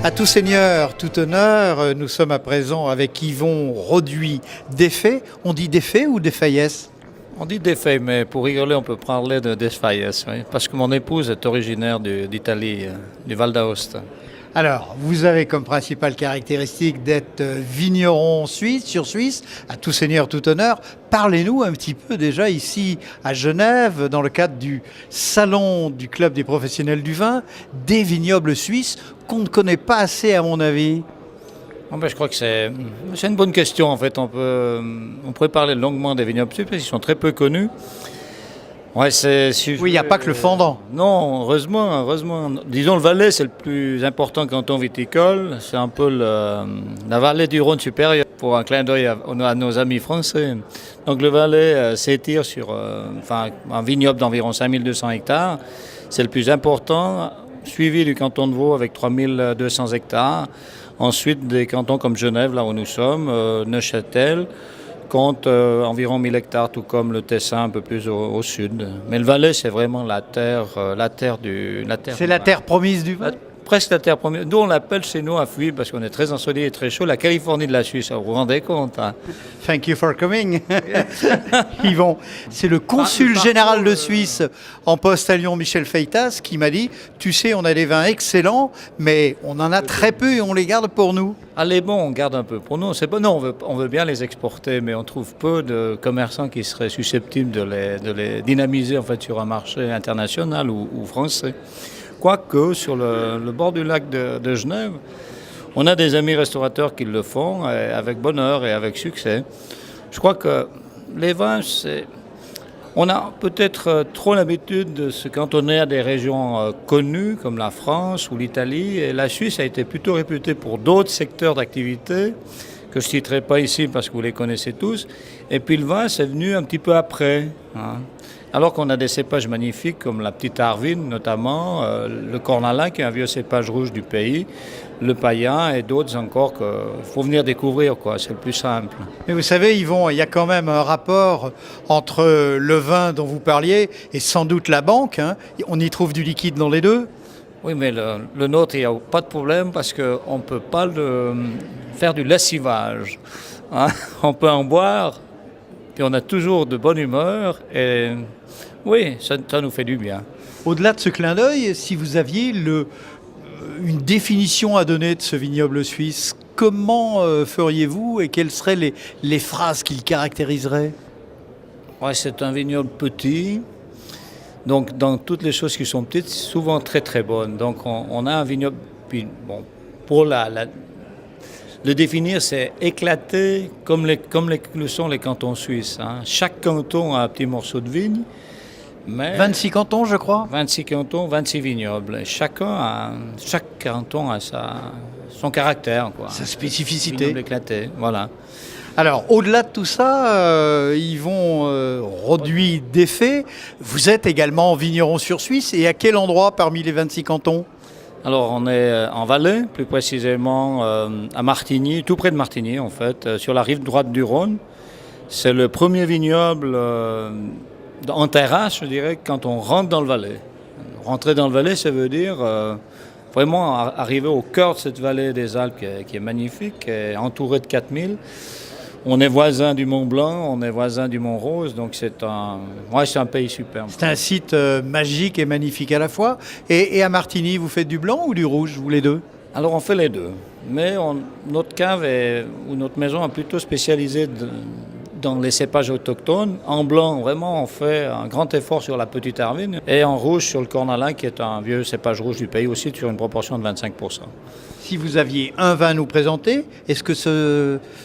À tout seigneur, tout honneur, nous sommes à présent avec Yvon Roduit Desfaye. On dit Desfaye ou Desfayès? On dit Desfaye, mais pour rigoler, on peut parler de Desfayès, oui, parce que mon épouse est originaire d'Italie, du Val d'Aosta. Alors, vous avez comme principale caractéristique d'être vigneron suisse, sur Suisse, à tout seigneur, tout honneur. Parlez-nous un petit peu déjà ici à Genève, dans le cadre du salon du Club des professionnels du vin, des vignobles suisses qu'on ne connaît pas assez à mon avis. Je crois que c'est une bonne question en fait. On pourrait parler longuement des vignobles suisses parce qu'ils sont très peu connus. Ouais, oui, il n'y a pas que le fendant. Non, heureusement. Disons le Valais, c'est le plus important canton viticole. C'est un peu la vallée du Rhône supérieur, pour un clin d'œil à nos amis français. Donc le Valais s'étire sur un vignoble d'environ 5200 hectares. C'est le plus important, suivi du canton de Vaud avec 3200 hectares. Ensuite, des cantons comme Genève, là où nous sommes, Neuchâtel, compte environ 1000 hectares, tout comme le Tessin un peu plus au sud. Mais le Valais, c'est vraiment la terre C'est la terre promise du vin. Presque la terre promise. Nous, on l'appelle chez nous à Fuy parce qu'on est très ensoleillé et très chaud. La Californie de la Suisse, vous vous rendez compte, hein? Thank you for coming. Yvon, c'est le consul général de Suisse en poste à Lyon, Michel Feitas, qui m'a dit, tu sais, on a des vins excellents, mais on en a très peu et on les garde pour nous. Ah, les bons, on garde un peu pour nous. C'est bon, non, on veut bien les exporter, mais on trouve peu de commerçants qui seraient susceptibles de les dynamiser en fait, sur un marché international ou français. Quoique, sur le bord du lac de Genève, on a des amis restaurateurs qui le font avec bonheur et avec succès. Je crois que les vins, on a peut-être trop l'habitude de se cantonner à des régions connues comme la France ou l'Italie. Et la Suisse a été plutôt réputée pour d'autres secteurs d'activité que je ne citerai pas ici parce que vous les connaissez tous. Et puis le vin, c'est venu un petit peu après, hein. Alors qu'on a des cépages magnifiques comme la petite Arvine notamment, le Cornalin qui est un vieux cépage rouge du pays, le Païen et d'autres encore qu'il faut venir découvrir, quoi. C'est le plus simple. Mais vous savez, Yvon, il y a quand même un rapport entre le vin dont vous parliez et sans doute la banque, hein. On y trouve du liquide dans les deux. Oui, mais le nôtre, il n'y a pas de problème parce qu'on ne peut pas faire du lessivage, hein. On peut en boire et on a toujours de bonne humeur et oui, ça nous fait du bien. Au-delà de ce clin d'œil, si vous aviez une définition à donner de ce vignoble suisse, comment feriez-vous et quelles seraient les phrases qui le caractériseraient? Ouais, c'est un vignoble petit. Donc, dans toutes les choses qui sont petites, c'est souvent très très bonnes. Donc, on a un vignoble. Puis, bon, pour le définir, c'est éclaté comme le sont les cantons suisses, hein. Chaque canton a un petit morceau de vigne. Mais 26 cantons, je crois. 26 cantons, 26 vignobles. Et chaque canton a son caractère, quoi. Sa spécificité. Vignoble éclaté, voilà. Alors, au-delà de tout ça, Yvon Roduit Desfaye, vous êtes également vigneron sur Suisse. Et à quel endroit parmi les 26 cantons? Alors, on est en Valais, plus précisément à Martigny, tout près de Martigny, en fait, sur la rive droite du Rhône. C'est le premier vignoble en terrasse, je dirais, quand on rentre dans le Valais. Rentrer dans le Valais, ça veut dire vraiment arriver au cœur de cette vallée des Alpes qui est magnifique, qui est entourée de 4000. On est voisin du Mont Blanc, on est voisin du Mont Rose, donc c'est un pays superbe. C'est un site magique et magnifique à la fois. Et à Martigny, vous faites du blanc ou du rouge, vous les deux? Alors on fait les deux, mais notre cave ou notre maison est plutôt spécialisée dans les cépages autochtones. En blanc, vraiment, on fait un grand effort sur la petite Arvine. Et en rouge, sur le Cornalin, qui est un vieux cépage rouge du pays aussi, sur une proportion de 25%. Si vous aviez un vin à nous présenter, est-ce que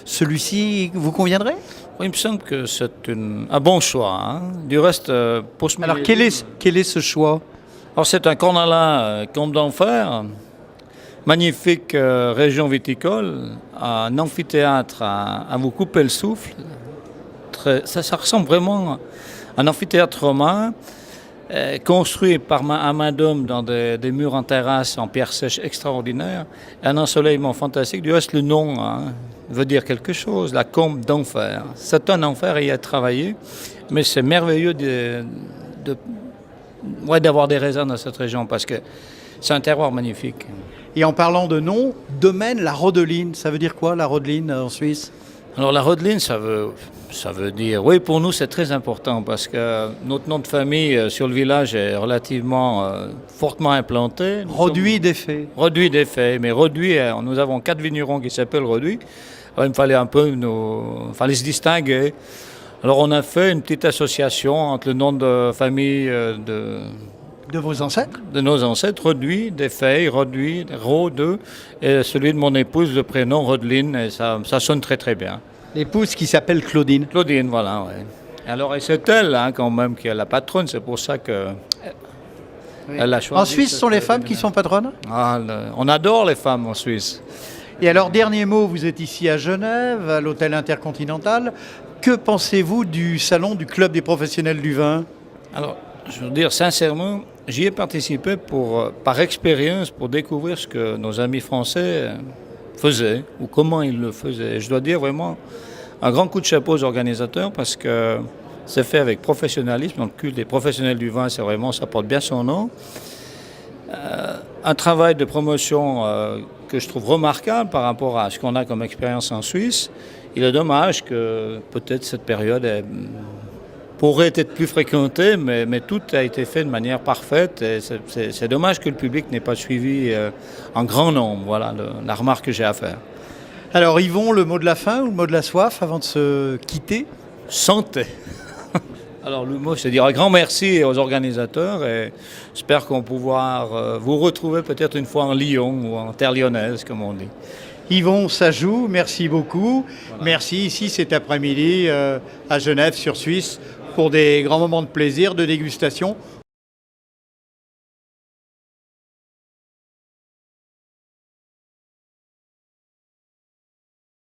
celui-ci vous conviendrait? Oui, il me semble que c'est un bon choix, hein. Du reste, pour ce Alors, quel est ce choix? Alors, c'est un Cornalin Comte d'Enfer, magnifique région viticole, un amphithéâtre à vous couper le souffle. Ça ressemble vraiment à un amphithéâtre romain construit à main d'homme dans des murs en terrasse en pierre sèche extraordinaire, un ensoleillement fantastique. Du reste, le nom veut dire quelque chose, la Comte d'Enfer. C'est un enfer à y être travaillé, mais c'est merveilleux d'avoir des raisins dans cette région parce que c'est un terroir magnifique. Et en parlant de nom, domaine la Rodeline. Ça veut dire quoi la Rodeline en Suisse? Alors la Rodeline, ça veut dire, oui, pour nous c'est très important parce que notre nom de famille sur le village est relativement fortement implanté. Roduit d'effet. Roduit d'effet, mais Roduit, nous avons 4 vignerons qui s'appellent Roduit. Alors, il me fallait un peu fallait se distinguer. Alors on a fait une petite association entre le nom de famille De vos ancêtres? de nos ancêtres, Roduit, d'effet, Roduit, Rode, et celui de mon épouse, le prénom Rodeline, et ça sonne très très bien. L'épouse qui s'appelle Claudine. Claudine, voilà, ouais. Alors, et c'est elle, quand même, qui est la patronne, c'est pour ça que elle a choisi. En Suisse, ce sont les femmes qui sont patronnes? On adore les femmes en Suisse. Et alors, dernier mot, vous êtes ici à Genève, à l'hôtel Intercontinental. Que pensez-vous du salon du Club des professionnels du vin? Alors, je veux dire sincèrement, j'y ai participé par expérience pour découvrir ce que nos amis français faisaient ou comment ils le faisaient. Et je dois dire vraiment un grand coup de chapeau aux organisateurs parce que c'est fait avec professionnalisme. Donc, le culte des professionnels du vin, c'est vraiment, ça porte bien son nom. Un travail de promotion que je trouve remarquable par rapport à ce qu'on a comme expérience en Suisse. Il est dommage que peut-être cette période pourrait être plus fréquentée, mais tout a été fait de manière parfaite. Et c'est dommage que le public n'ait pas suivi en grand nombre. Voilà la remarque que j'ai à faire. Alors, Yvon, le mot de la fin ou le mot de la soif avant de se quitter? Santé. Alors le mot, c'est dire un grand merci aux organisateurs et j'espère qu'on pourra vous retrouver peut-être une fois en Lyon ou en terre lyonnaise, comme on dit. Yvon Sajou, merci beaucoup. Voilà. Merci ici cet après-midi à Genève sur Suisse pour des grands moments de plaisir, de dégustation.